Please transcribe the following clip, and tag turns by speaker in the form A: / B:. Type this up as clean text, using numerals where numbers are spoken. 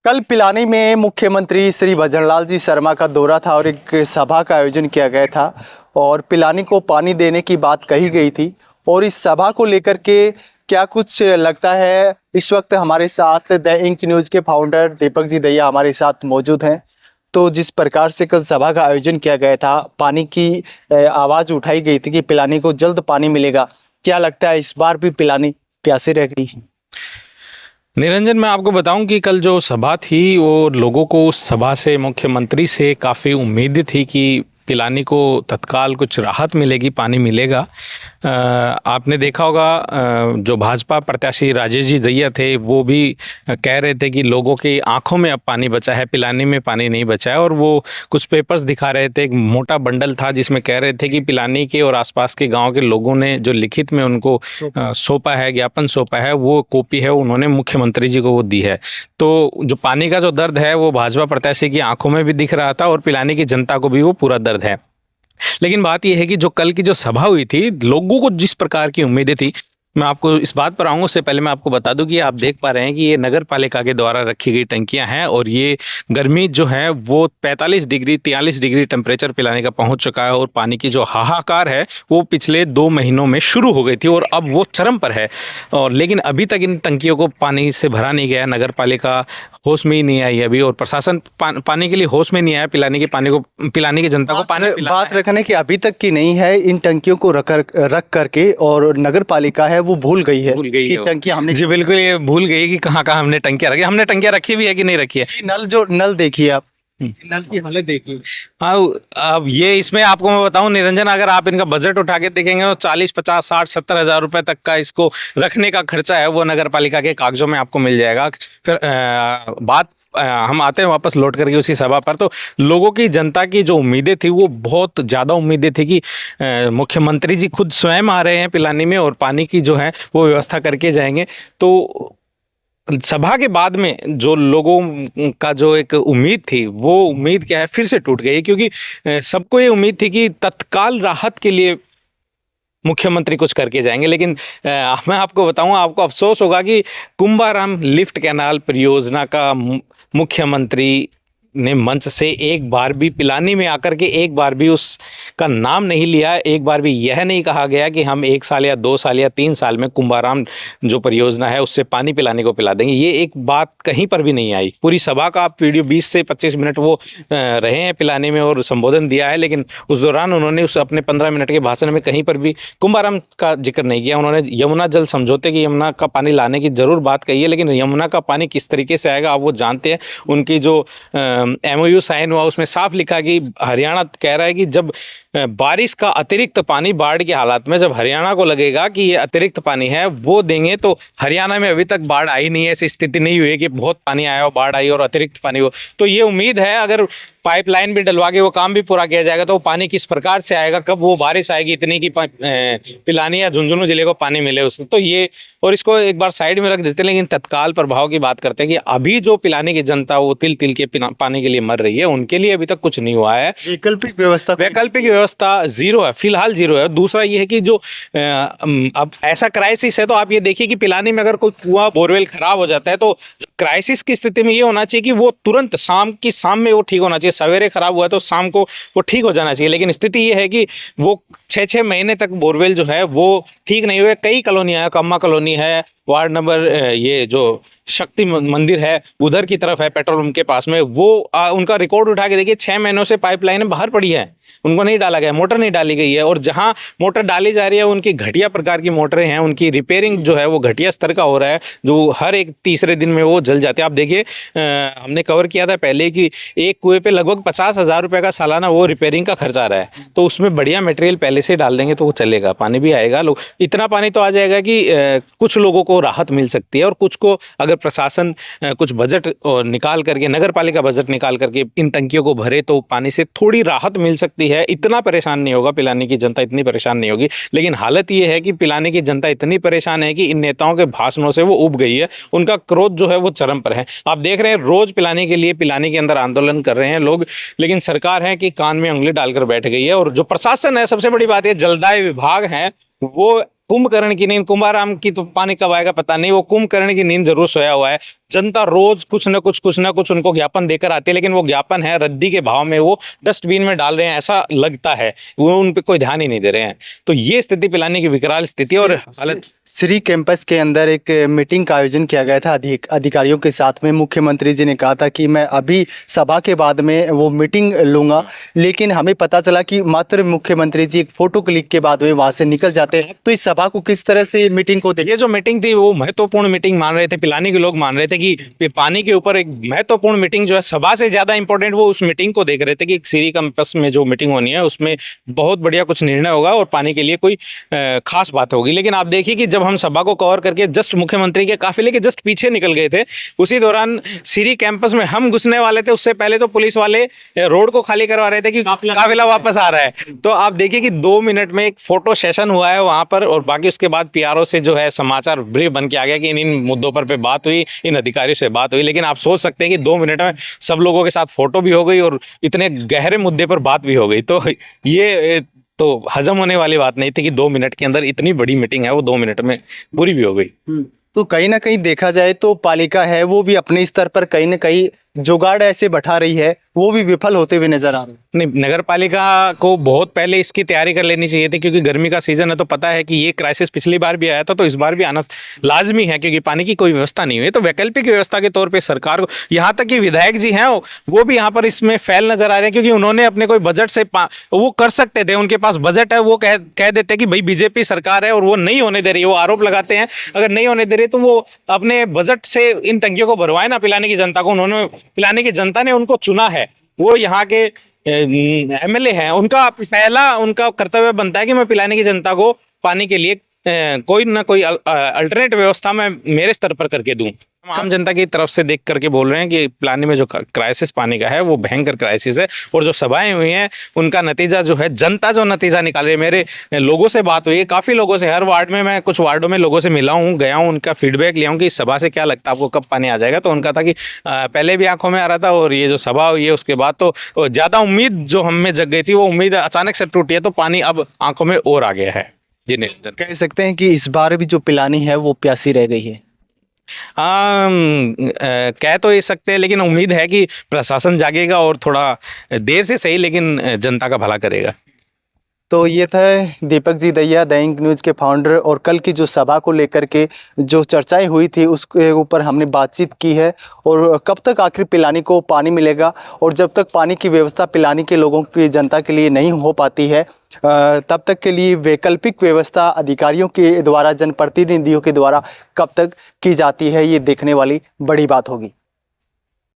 A: कल पिलानी में मुख्यमंत्री श्री भजनलाल जी शर्मा का दौरा था और एक सभा का आयोजन किया गया था और पिलानी को पानी देने की बात कही गई थी। और इस सभा को लेकर के क्या कुछ लगता है, इस वक्त हमारे साथ द इंक न्यूज़ के फाउंडर दीपक जी दहिया हमारे साथ मौजूद हैं। तो जिस प्रकार से कल सभा का आयोजन किया गया था, पानी की आवाज़ उठाई गई थी कि पिलानी को जल्द पानी मिलेगा, क्या लगता है इस बार भी पिलानी प्यासी रह गई?
B: निरंजन, मैं आपको बताऊं कि कल जो सभा थी वो लोगों को उस सभा से, मुख्यमंत्री से काफ़ी उम्मीद थी कि पिलानी को तत्काल कुछ राहत मिलेगी, पानी मिलेगा। आपने देखा होगा जो भाजपा प्रत्याशी राजेश जी दहिया थे वो भी कह रहे थे कि लोगों की आंखों में अब पानी बचा है, पिलानी में पानी नहीं बचा है। और वो कुछ पेपर्स दिखा रहे थे, एक मोटा बंडल था जिसमें कह रहे थे कि पिलानी के और आसपास के गांव के लोगों ने जो लिखित में उनको सौंपा है, ज्ञापन सौंपा है, वो कॉपी है उन्होंने मुख्यमंत्री जी को वो दी है। तो जो पानी का जो दर्द है वो भाजपा प्रत्याशी की आंखों में भी दिख रहा था और पिलानी की जनता को भी वो पूरा दर्द है। लेकिन बात यह है कि जो कल की जो सभा हुई थी, लोगों को जिस प्रकार की उम्मीदें थी, मैं आपको इस बात पर आऊँगा उससे पहले मैं आपको बता दूं कि आप देख पा रहे हैं कि ये नगर पालिका के द्वारा रखी गई टंकियां हैं और ये गर्मी जो है वो 45 डिग्री 43 डिग्री टेम्परेचर पिलाने का पहुंच चुका है। और पानी की जो हाहाकार है वो पिछले 2 महीनों में शुरू हो गई थी और अब वो चरम पर है। और लेकिन अभी तक इन टंकियों को पानी से भरा नहीं गया, नगर पालिका होश में ही नहीं आई अभी और प्रशासन पानी के लिए होश में नहीं आया पिलाने की जनता को पानी।
A: बात रखने की अभी तक की नहीं है, इन टंकियों को रख करके और नगर पालिका है वो भूल गई है कि टंकियां हमने।
B: जी बिल्कुल, ये भूल गई कि कहाँ कहाँ हमने टंकियां रखी। हमने टंकियां रखी भी है कि नहीं रखी है?
A: नल देखिए आप, नल की हालत देखिए।
B: हाँ, अब ये इसमें आपको मैं बताऊं निरंजन, अगर आप इनका बजट उठा के देखेंगे तो 40, 50, 60, 70 हज़ार रुपए तक का इसको रखने का खर्चा है वो नगर पालिका के कागजों में आपको मिल जाएगा। फिर हम आते हैं वापस लौट करके उसी सभा पर। तो लोगों की, जनता की जो उम्मीदें थी वो बहुत ज़्यादा उम्मीदें थी कि मुख्यमंत्री जी खुद स्वयं आ रहे हैं पिलानी में और पानी की जो है वो व्यवस्था करके जाएंगे। तो सभा के बाद में जो लोगों का जो एक उम्मीद थी वो उम्मीद क्या है, फिर से टूट गई। क्योंकि सबको ये उम्मीद थी कि तत्काल राहत के लिए मुख्यमंत्री कुछ करके जाएंगे। लेकिन मैं आपको बताऊं, आपको अफसोस होगा कि कुंभाराम लिफ्ट कैनाल परियोजना का मुख्यमंत्री ने मंच से एक बार भी पिलानी में आकर के एक बार भी उसका नाम नहीं लिया। एक बार भी यह नहीं कहा गया कि हम 1 साल या 2 साल या 3 साल में कुंभाराम जो परियोजना है उससे पानी पिलाने को पिला देंगे। ये एक बात कहीं पर भी नहीं आई। पूरी सभा का आप वीडियो 20 से 25 मिनट वो रहे हैं पिलानी में और संबोधन दिया है, लेकिन उस दौरान उन्होंने उस अपने 15 मिनट के भाषण में कहीं पर भी कुंभाराम का जिक्र नहीं किया। उन्होंने यमुना जल समझौते की, यमुना का पानी लाने की जरूर बात कही है, लेकिन यमुना का पानी किस तरीके से आएगा आप वो जानते हैं। उनकी जो MOU साइन हुआ उसमें साफ लिखा कि हरियाणा कह रहा है कि जब बारिश का अतिरिक्त पानी बाढ़ के हालात में जब हरियाणा को लगेगा कि ये अतिरिक्त पानी है वो देंगे। तो हरियाणा में अभी तक बाढ़ आई नहीं है, ऐसी स्थिति नहीं हुई है कि बहुत पानी आया हो, बाढ़ आई और अतिरिक्त पानी हो। तो ये उम्मीद है अगर पाइपलाइन भी डलवा के वो काम भी पूरा किया जाएगा तो वो पानी किस प्रकार से आएगा, कब वो बारिश आएगी इतनी कि पिलानी या झुंझुनू जिले को पानी मिले उसमें। तो ये, और इसको एक बार साइड में रख देते हैं, लेकिन तत्काल प्रभाव की बात करते हैं कि अभी जो पिलानी की जनता वो तिल तिल के पानी के लिए मर रही है, उनके लिए अभी तक कुछ नहीं हुआ है। वैकल्पिक व्यवस्था जीरो है, फिलहाल जीरो है। दूसरा ये है कि जो अब ऐसा क्राइसिस है तो आप ये देखिए कि पिलानी में अगर कोई कुआं बोरवेल खराब हो जाता है तो क्राइसिस की स्थिति में ये होना चाहिए कि वो तुरंत शाम में वो ठीक होना चाहिए। सवेरे खराब हुआ तो शाम को वो ठीक हो जाना चाहिए, लेकिन स्थिति ये है कि वो 6-6 महीने तक बोरवेल जो है वो ठीक नहीं हुए। कई कॉलोनियाँ है, कम्मा कॉलोनी है, वार्ड नंबर ये जो शक्ति मंदिर है उधर की तरफ है, पेट्रोल पंप के पास में, वो उनका रिकॉर्ड उठा के देखिए 6 महीनों से पाइपलाइन बाहर पड़ी है, उनको नहीं डाला गया, मोटर नहीं डाली गई है। और जहां मोटर डाली जा रही है उनकी घटिया प्रकार की मोटरें हैं, उनकी रिपेयरिंग जो है वो घटिया स्तर का हो रहा है, जो हर एक तीसरे दिन में वो जल जाते हैं। आप देखिए हमने कवर किया था पहले कि एक कुएं पे लगभग 50,000 रुपये का सालाना वो रिपेयरिंग का खर्च आ रहा है। तो उसमें बढ़िया मटेरियल पहले से डाल देंगे तो वो चलेगा, पानी भी आएगा, लोग इतना पानी तो आ जाएगा कि कुछ लोगों को राहत मिल सकती है। और कुछ को अगर प्रशासन कुछ बजट निकाल करके, नगर पालिका बजट निकाल करके इन टंकियों को भरे तो पानी से थोड़ी राहत मिल सकती है। इतना परेशान नहीं होगा पिलानी की जनता, इतनी परेशान नहीं होगी। लेकिन हालत ये है कि पिलानी की जनता इतनी परेशान है कि इन नेताओं के भाषणों से वो उब गई है, उनका क्रोध जो है वो चरम पर है। आप देख रहे हैं रोज पिलानी के लिए, पिलानी के अंदर आंदोलन कर रहे हैं लोग, लेकिन सरकार है कि कान में उंगली डालकर बैठ गई है। और जो प्रशासन है, सबसे बड़ी बात है जलदाय विभाग है, वो कुंभकर्ण की नींद, कुंभाराम की तो पानी कब आएगा पता नहीं, वो कुंभकर्ण की नींद जरूर सोया हुआ है। जनता रोज कुछ ना कुछ उनको ज्ञापन देकर आती है, लेकिन वो ज्ञापन है रद्दी के भाव में वो डस्टबिन में डाल रहे हैं, ऐसा लगता है। वो उन पे कोई ध्यान ही नहीं दे रहे हैं। तो ये स्थिति पिलानी की विकराल स्थिति और हालत।
A: श्री कैंपस के अंदर एक मीटिंग का आयोजन किया गया था अधिकारियों के साथ में। मुख्यमंत्री जी ने कहा था कि मैं अभी सभा के बाद में वो मीटिंग लूंगा, लेकिन हमें पता चला कि मात्र मुख्यमंत्री जी एक फोटो क्लिक के बाद में वहां से निकल जाते हैं। तो इस सभा को किस तरह से मीटिंग को
B: ये जो मीटिंग थी वो महत्वपूर्ण मीटिंग मान रहे थे, पिलानी के लोग मान रहे थे कि पानी के ऊपर एक महत्वपूर्ण मीटिंग जो है सभा से ज्यादा इंपॉर्टेंट वो उस मीटिंग को देख रहे थे कि श्री कैंपस में जो मीटिंग होनी है उसमें बहुत बढ़िया कुछ निर्णय होगा और पानी के लिए कोई खास बात होगी। लेकिन आप देखिए कि जब हम सभा को कवर करके जस्ट मुख्यमंत्री के काफिले के जस्ट पीछे निकल गए थे, उसी दौरान श्री कैंपस में हम घुसने वाले थे, उससे पहले तो पुलिस वाले रोड को खाली करवा रहे थे कि काफिला वापस आ रहा है। तो आप देखिए कि 2 मिनट में एक फोटो सेशन हुआ है वहां पर, और बाकी उसके बाद पीआरओ से जो है समाचार ब्रीफ बन के आ गया कि इन मुद्दों पर बात हुई, इन अधिकारियों से बात हुई। लेकिन आप सोच सकते हैं कि 2 मिनट में सब लोगों के साथ फोटो भी हो गई और इतने गहरे मुद्दे पर बात भी हो गई। तो ये तो हजम होने वाली बात नहीं थी कि 2 मिनट के अंदर इतनी बड़ी मीटिंग है वो 2 मिनट में पूरी भी हो गई।
A: तो कहीं ना कहीं देखा जाए तो पालिका है वो भी अपने स्तर पर कहीं ना कहीं जुगाड़ ऐसे बैठा रही है, वो भी विफल होते हुए नजर आ रहे हैं।
B: नहीं, नगर पालिका को बहुत पहले इसकी तैयारी कर लेनी चाहिए थी, क्योंकि गर्मी का सीजन है तो पता है कि ये क्राइसिस पिछली बार भी आया था, तो इस बार भी आना लाजमी है, क्योंकि पानी की कोई व्यवस्था नहीं हुई। तो वैकल्पिक व्यवस्था के तौर पे सरकार को, यहाँ तक कि विधायक जी हैं वो भी यहाँ पर इसमें फेल नजर आ रहे हैं, क्योंकि उन्होंने अपने कोई बजट से वो कर सकते थे, उनके पास बजट है, वो कह देते हैं कि भाई बीजेपी सरकार है और वो नहीं होने दे रही है, वो आरोप लगाते हैं अगर नहीं होने दे रही तो वो अपने बजट से इन टंकियों को भरवाए ना, पिलाने की जनता को। उन्होंने पिलाने की जनता ने उनको चुना है, वो यहाँ के एमएलए हैं, उनका उनका कर्तव्य बनता है कि मैं पिलाने की जनता को पानी के लिए कोई ना कोई अल्टरनेट व्यवस्था मैं मेरे स्तर पर करके दूं। हम आम जनता की तरफ से देख करके बोल रहे हैं कि पिलानी में जो क्राइसिस पानी का है वो भयंकर क्राइसिस है, और जो सभाएं हुई हैं उनका नतीजा जो है, जनता जो नतीजा निकाल रही है। मेरे लोगों से बात हुई है, काफ़ी लोगों से, हर वार्ड में मैं कुछ वार्डों में लोगों से मिला हूँ, गया हूँ, उनका फीडबैक लिया हूँ कि इस सभा से क्या लगता है आपको कब पानी आ जाएगा। तो उनका था कि पहले भी आंखों में आ रहा था, और ये जो सभा हुई है उसके बाद तो ज़्यादा उम्मीद जो हम में जग गई थी वो उम्मीद अचानक से टूटी है, तो पानी अब आंखों में और आ गया है। जी नहीं,
A: कह सकते हैं कि इस बार भी जो पिलानी है वो प्यासी रह गई है।
B: कह तो ये सकते हैं, लेकिन उम्मीद है कि प्रशासन जागेगा और थोड़ा देर से सही, लेकिन जनता का भला करेगा।
A: तो ये था Deepak ji Dahiya, the ink news के फाउंडर, और कल की जो सभा को लेकर के जो चर्चाएं हुई थी उसके ऊपर हमने बातचीत की है। और कब तक आखिर पिलानी को पानी मिलेगा, और जब तक पानी की व्यवस्था पिलानी के लोगों की जनता के लिए नहीं हो पाती है तब तक के लिए वैकल्पिक व्यवस्था अधिकारियों के द्वारा, जनप्रतिनिधियों के द्वारा कब तक की जाती है, ये देखने वाली बड़ी बात होगी।